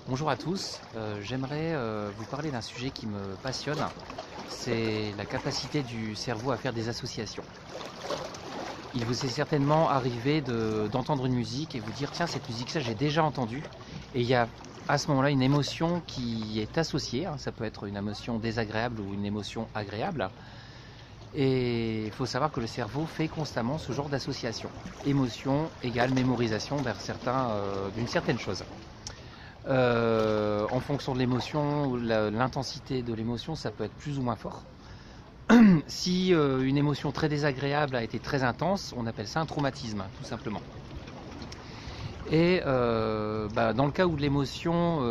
Bonjour à tous, j'aimerais vous parler d'un sujet qui me passionne, c'est la capacité du cerveau à faire des associations. Il vous est certainement arrivé d'entendre une musique et vous dire tiens, cette musique-là j'ai déjà entendue, et il y a à ce moment-là une émotion qui est associée, ça peut être une émotion désagréable ou une émotion agréable, et il faut savoir que le cerveau fait constamment ce genre d'association. Émotion égale mémorisation d'une certaine chose. En fonction de l'émotion, l'intensité de l'émotion, ça peut être plus ou moins fort. Si une émotion très désagréable a été très intense, on appelle ça un traumatisme, tout simplement. Et dans le cas où l'émotion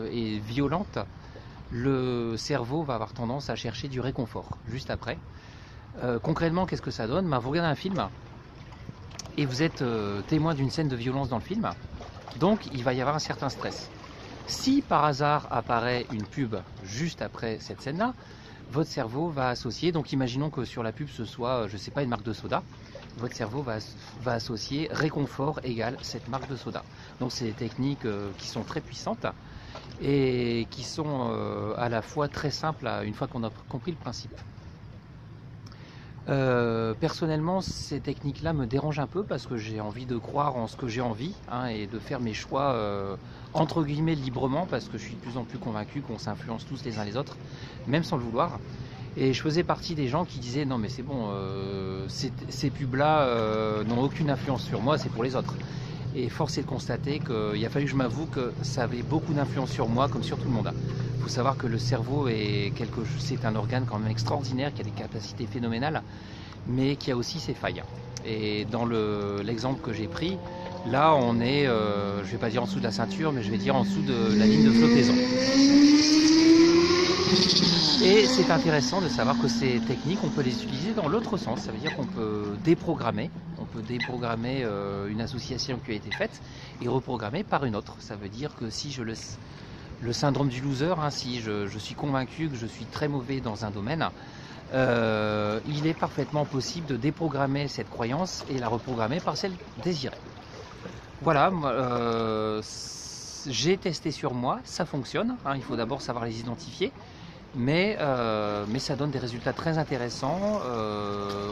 est violente, le cerveau va avoir tendance à chercher du réconfort juste après. Concrètement, qu'est-ce que ça donne? Vous regardez un film et vous êtes témoin d'une scène de violence dans le film. Donc il va y avoir un certain stress. Si par hasard apparaît une pub juste après cette scène-là, votre cerveau va associer, donc imaginons que sur la pub ce soit, je ne sais pas, une marque de soda, votre cerveau va associer réconfort égale cette marque de soda. Donc c'est des techniques qui sont très puissantes et qui sont à la fois très simples une fois qu'on a compris le principe. Personnellement, ces techniques-là me dérangent un peu parce que j'ai envie de croire en ce que j'ai envie et de faire mes choix entre guillemets librement, parce que je suis de plus en plus convaincu qu'on s'influence tous les uns les autres, même sans le vouloir. Et je faisais partie des gens qui disaient non mais c'est bon, ces pubs-là n'ont aucune influence sur moi, c'est pour les autres. Et force est de constater qu'il a fallu que je m'avoue que ça avait beaucoup d'influence sur moi comme sur tout le monde. Il faut savoir que le cerveau c'est un organe quand même extraordinaire, qui a des capacités phénoménales, mais qui a aussi ses failles. Et dans l'exemple que j'ai pris, là on est, je ne vais pas dire en dessous de la ceinture, mais je vais dire en dessous de la ligne de flottaison. Et c'est intéressant de savoir que ces techniques, on peut les utiliser dans l'autre sens. Ça veut dire qu'on peut déprogrammer une association qui a été faite et reprogrammer par une autre. Ça veut dire que si le syndrome du loser, si je suis convaincu que je suis très mauvais dans un domaine, il est parfaitement possible de déprogrammer cette croyance et la reprogrammer par celle désirée. Voilà, j'ai testé sur moi, ça fonctionne, il faut d'abord savoir les identifier. Mais ça donne des résultats très intéressants.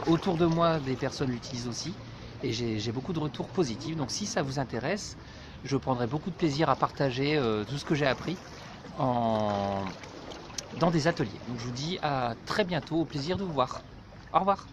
Autour de moi, des personnes l'utilisent aussi et j'ai beaucoup de retours positifs. Donc si ça vous intéresse, je prendrai beaucoup de plaisir à partager tout ce que j'ai appris dans des ateliers. Donc je vous dis à très bientôt, au plaisir de vous voir. Au revoir.